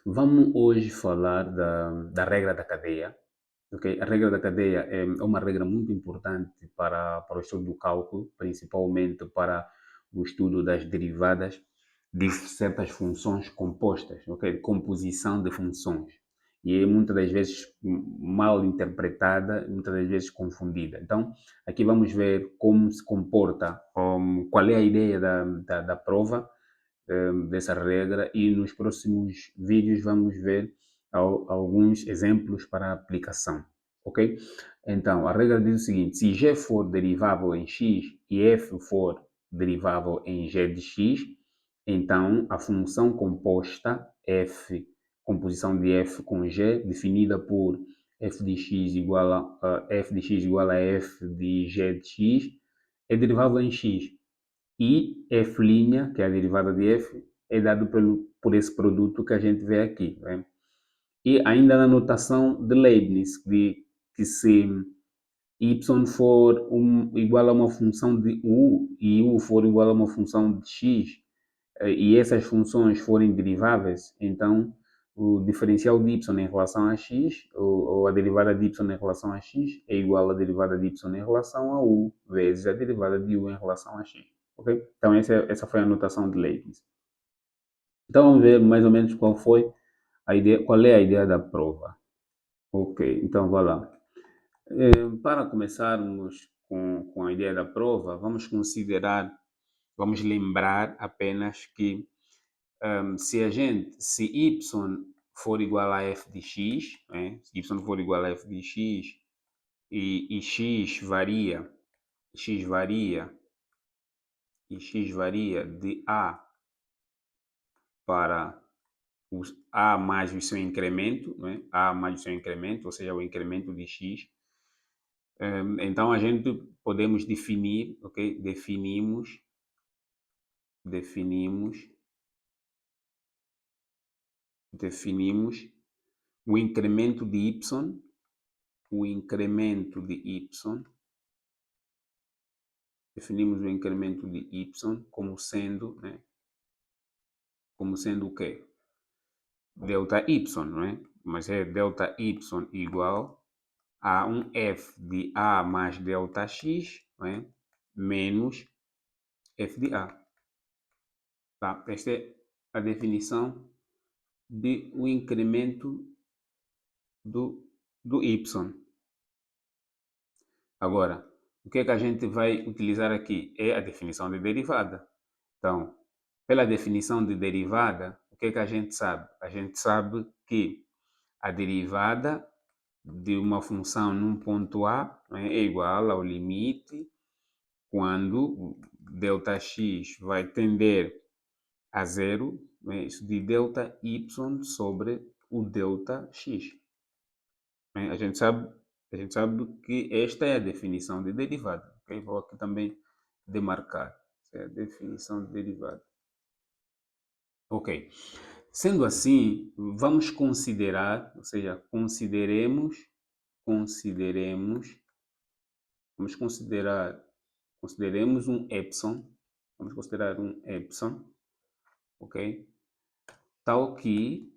Vamos hoje falar da regra da cadeia. Ok? A regra da cadeia é uma regra muito importante para o estudo do cálculo, principalmente para o estudo das derivadas de certas funções compostas, ok? Composição de funções. E é muitas das vezes mal interpretada, muitas das vezes confundida. Então, aqui vamos ver como se comporta, qual é a ideia da prova dessa regra e nos próximos vídeos vamos ver alguns exemplos para a aplicação, ok? Então, a regra diz o seguinte: se g for derivável em x e f for derivável em g de x, então a função composta f, composição de f com g, definida por f de x igual f de x igual a f de g de x, é derivável em x. E f', que é a derivada de f, é dado por esse produto que a gente vê aqui. Né? E ainda na notação de Leibniz, de que se y for igual a uma função de u e u for igual a uma função de x, e essas funções forem deriváveis, então o diferencial de y em relação a x, ou a derivada de y em relação a x, é igual à derivada de y em relação a u, vezes a derivada de u em relação a x. Ok? Então essa foi a notação de Leibniz. Então vamos ver mais ou menos qual foi a ideia, qual é a ideia da prova. Ok, então vá lá. Para começarmos com a ideia da prova, vamos lembrar apenas que se y for igual a f de x, né? Se y for igual a f de x e x varia, e x varia de a para a mais o seu incremento, né? A mais o seu incremento, ou seja, o incremento de x. Então a gente podemos definir, ok? Definimos o incremento de y, o incremento de y, definimos o incremento de y como sendo, né? Como sendo o quê? Delta y, não é? Mas é delta y igual a um f de a mais delta x, não é? Menos f de a. Tá? Esta é a definição de o incremento do y. Agora, o que é que a gente vai utilizar aqui? É a definição de derivada. Então, pela definição de derivada, o que é que a gente sabe? A gente sabe que a derivada de uma função num ponto A, né, é igual ao limite quando Δx vai tender a zero, né, isso de Δy sobre o Δx. Né? A gente sabe que esta é a definição de derivada. Okay? Vou aqui também demarcar. Essa é a definição de derivada. Ok. Sendo assim, vamos considerar, ou seja, consideremos, vamos consideremos um epsilon, vamos considerar um epsilon, ok? Tal que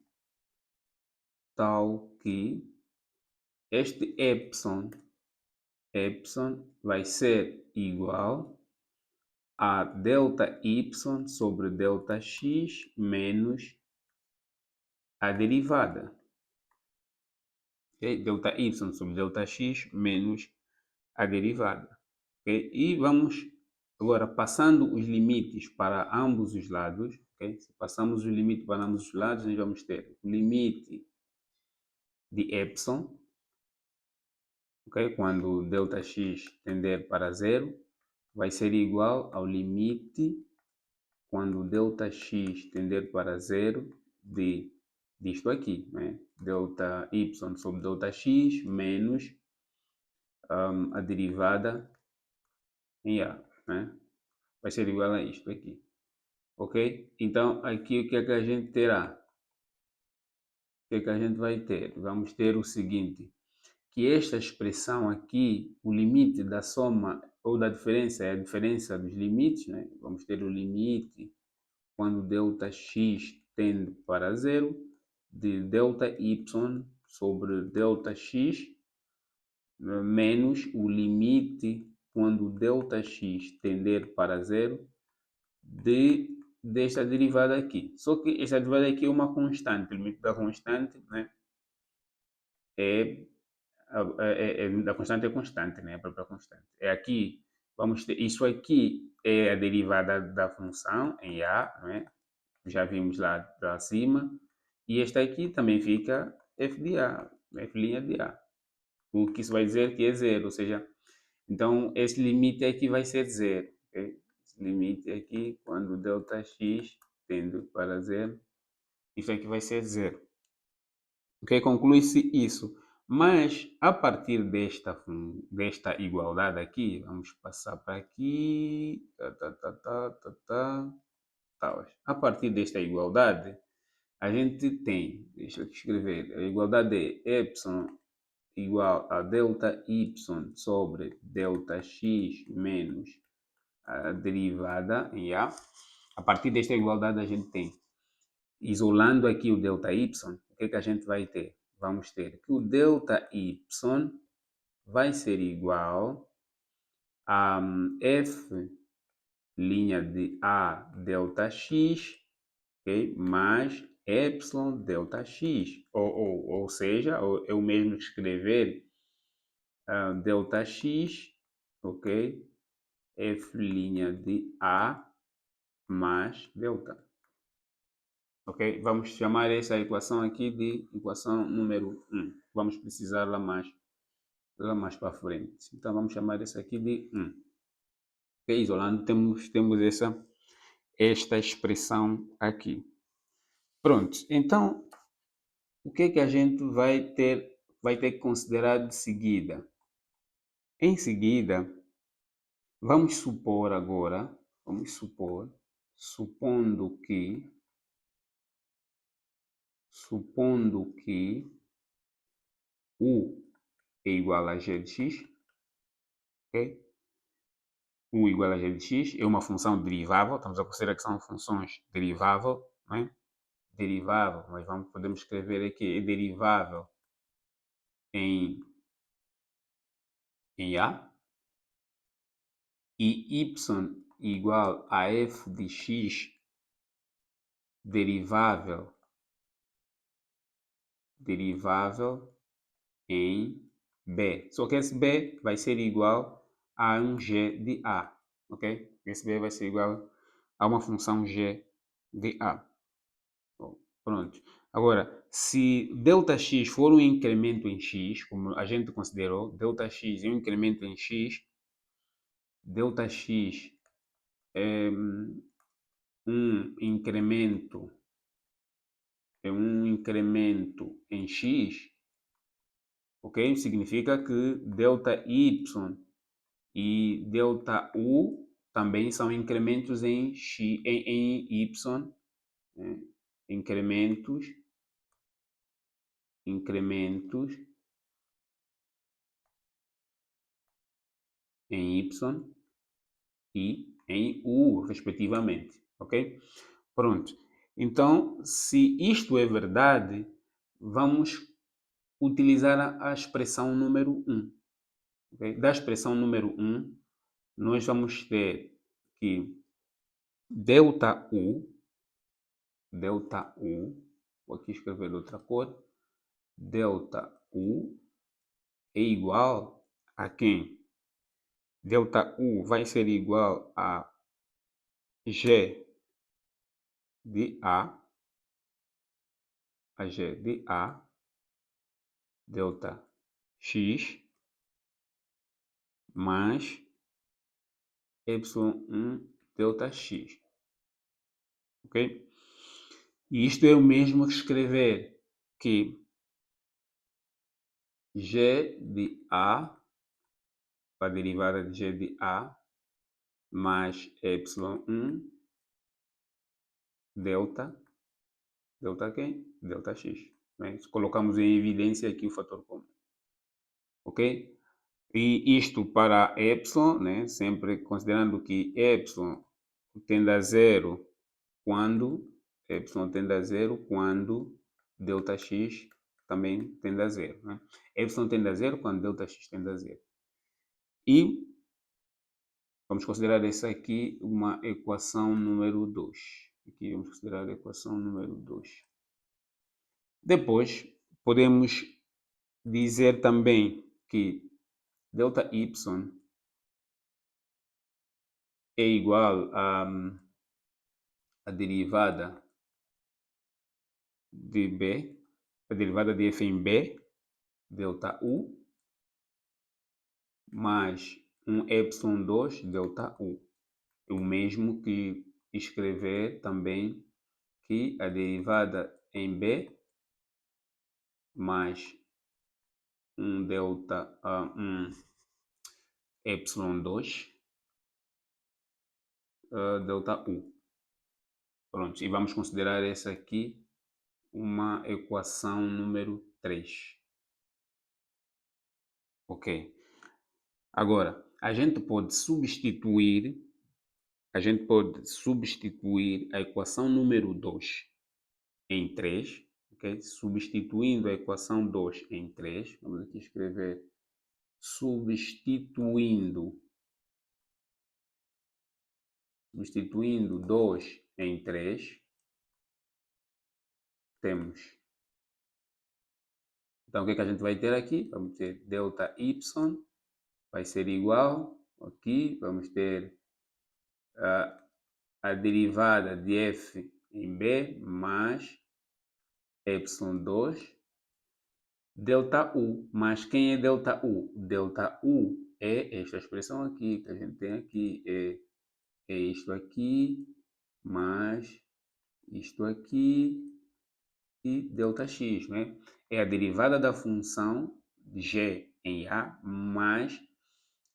este epsilon vai ser igual a delta y sobre delta x menos a derivada. Okay? Delta y sobre delta x menos a derivada. Okay? E vamos agora passando os limites para ambos os lados. Okay? Se passamos o limite para ambos os lados, nós vamos ter o limite de epsilon, okay? Quando Δx tender para zero, vai ser igual ao limite quando Δx tender para zero disto aqui, né? Delta y sobre Δx menos a derivada em A, né? Vai ser igual a isto aqui. Ok? Então, aqui o que é que a gente terá? O que é que a gente vai ter? Vamos ter o seguinte, que esta expressão aqui, o limite da soma ou da diferença é a diferença dos limites, né? Vamos ter o limite quando Δx tende para zero de ΔY sobre ΔX menos o limite quando ΔX tender para zero desta derivada aqui. Só que esta derivada aqui é uma constante. O limite da constante, né, é, da constante é constante, né, a própria constante. É aqui, vamos ter, isso aqui é a derivada da função em A, né, já vimos lá acima. E esta aqui também fica f de A, f' de A. O que isso vai dizer que é zero, ou seja, então esse limite aqui vai ser zero. Okay? Esse limite aqui, quando ΔX tende para zero, isso aqui vai ser zero. Ok? Conclui-se isso. Mas a partir desta igualdade aqui, vamos passar para aqui. A partir desta igualdade, a gente tem, deixa eu escrever, a igualdade é epsilon igual a ΔY sobre ΔX menos a derivada em A. A partir desta igualdade a gente tem, isolando aqui o ΔY, o que a gente vai ter? Vamos ter que o ΔY vai ser igual a f' de A ΔX, okay? Mais epsilon ΔX. Ou seja, é o mesmo que escrever ΔX, ok? F' de A mais delta. Ok? Vamos chamar essa equação aqui de equação número 1. Vamos precisar lá mais para frente. Então, vamos chamar essa aqui de 1. Ok? Isolando, temos esta expressão aqui. Pronto. Então, o que a gente vai ter que considerar de seguida? Em seguida, vamos supor agora, supondo que U é igual a g de x, ok? U igual a g de x é uma função derivável, estamos a considerar que são funções derivável, não é? Derivável, mas podemos escrever aqui, é derivável em A, e y igual a f de x derivável em B. Só que esse B vai ser igual a um g de A, ok? Esse B vai ser igual a uma função g de A. Bom, pronto. Agora, se ΔX for um incremento em x, como a gente considerou, ΔX é um incremento em x, ΔX é um incremento em x, ok? Significa que ΔY e ΔU também são incrementos em x, em y, né? incrementos em y e em u, respectivamente, ok? Pronto. Então, se isto é verdade, vamos utilizar a expressão número 1. Okay? Da expressão número 1, nós vamos ter que ΔU, vou aqui escrever de outra cor, ΔU é igual a quem? ΔU vai ser igual a G de A, delta x mais y1 delta x, ok? E isto é o mesmo que escrever que g de A, a derivada de g de A, mais y1 delta quem? Delta x. Né? Colocamos em evidência aqui o fator comum, ok? E isto para epsilon, né? Sempre considerando que epsilon tende a zero quando Δx também tende a zero, né? Y tende a zero quando Δx tende a zero. E vamos considerar essa aqui uma equação número 2. Aqui vamos considerar a equação número 2. Depois, podemos dizer também que ΔY é igual a derivada de B, a derivada de f em B, ΔU, mais um y2 ΔU. É o mesmo que escrever também que a derivada em B mais um y2 ΔU. Pronto, e vamos considerar essa aqui uma equação número 3. Ok. Agora, a gente pode substituir a equação número 2 em 3, ok? Substituindo a equação 2 em 3, vamos aqui escrever substituindo 2 em 3, temos. Então, o que é que a gente vai ter aqui? Vamos ter ΔY vai ser igual, aqui vamos ter a derivada de f em b mais y2 ΔU. Mas quem é ΔU? ΔU é esta expressão aqui que a gente tem aqui, é isto aqui mais isto aqui e Δx, né? É a derivada da função g em a mais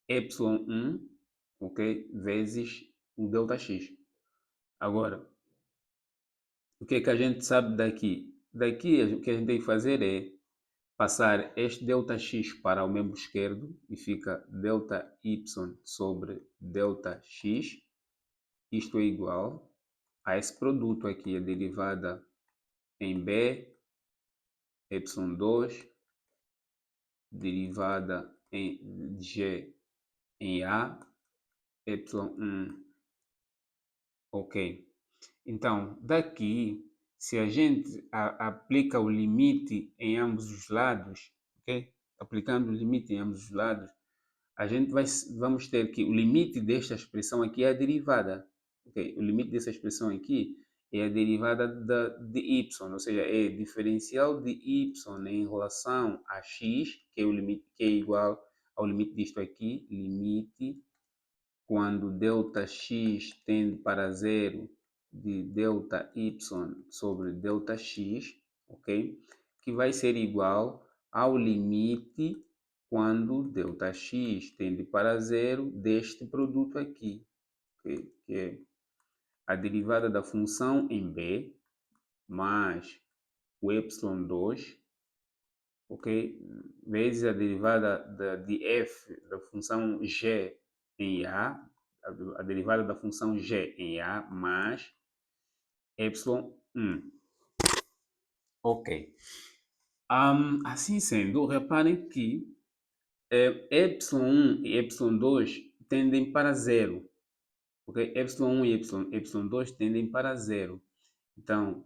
y1, ok, vezes o Δx. Agora, o que é que a gente sabe daqui? Daqui o que a gente tem que fazer é passar este Δx para o membro esquerdo e fica ΔY sobre Δx. Isto é igual a esse produto aqui, a derivada em B, y2, derivada em G em A, y1. Ok. Então, daqui, se a gente aplica o limite em ambos os lados, ok? Aplicando o limite em ambos os lados, a gente vamos ter que o limite desta expressão aqui é a derivada. Okay? O limite dessa expressão aqui é a derivada de y, ou seja, é diferencial de y em relação a x, que é o limite que é igual ao limite disto aqui, limite quando Δx tende para zero de ΔY sobre Δx, ok? Que vai ser igual ao limite quando Δx tende para zero deste produto aqui, okay? Que é a derivada da função em B mais o y2, ok? Vezes a derivada de f da função g em A, a derivada da função g em A mais y1. Ok. Assim sendo, reparem que y1 e y2 tendem para zero. Ok? y1 e y2 tendem para zero. Então,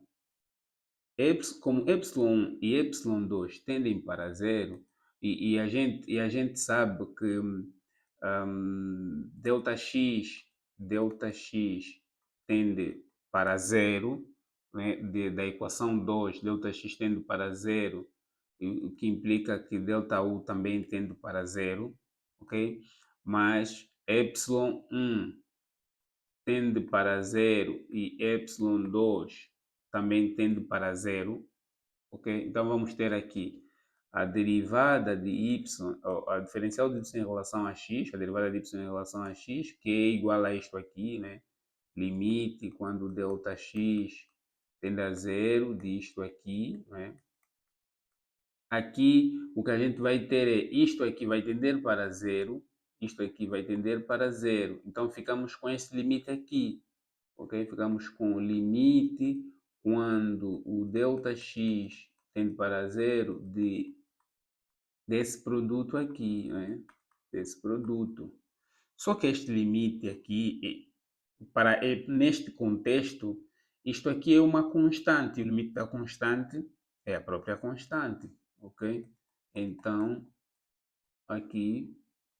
como y1 e y2 tendem para zero, e a gente sabe que Δx tende para zero, né? Da equação 2, Δx tende para zero, o que implica que ΔU também tende para zero, ok? Mas y1 tende para zero e y2 também tende para zero, ok? Então vamos ter aqui a derivada de y, a diferencial de y em relação a x, a derivada de y em relação a x, que é igual a isto aqui, né? Limite quando Δx tende a zero disto aqui, né? Aqui o que a gente vai ter é isto aqui vai tender para zero, isto aqui vai tender para zero. Então ficamos com esse limite aqui, ok? Ficamos com o limite quando o ΔX tende para zero desse produto aqui, né? Desse produto. Só que este limite aqui, neste contexto, isto aqui é uma constante. O limite da constante é a própria constante, ok? Então, aqui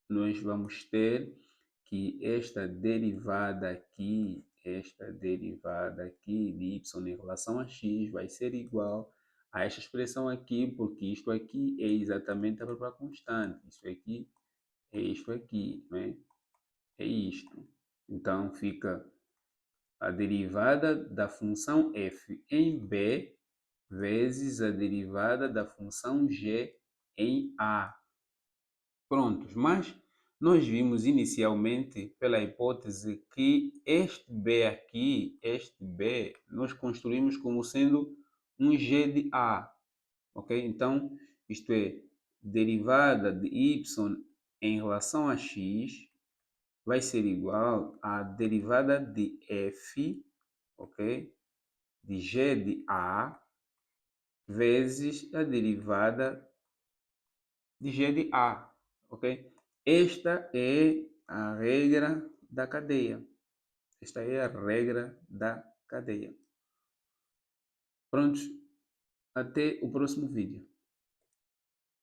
nós vamos ter que esta derivada aqui de y em relação a x vai ser igual a esta expressão aqui, porque isto aqui é exatamente a própria constante. Isto aqui é isto aqui, né? É isto. Então, fica a derivada da função f em b vezes a derivada da função g em a. Prontos, mas nós vimos inicialmente, pela hipótese, que este b aqui, este b, nós construímos como sendo um g de a, ok? Então, isto é, derivada de y em relação a x vai ser igual à derivada de f, ok? De g de a vezes a derivada de g de a, ok? Esta é a regra da cadeia. Esta é a regra da cadeia. Prontos? Até o próximo vídeo.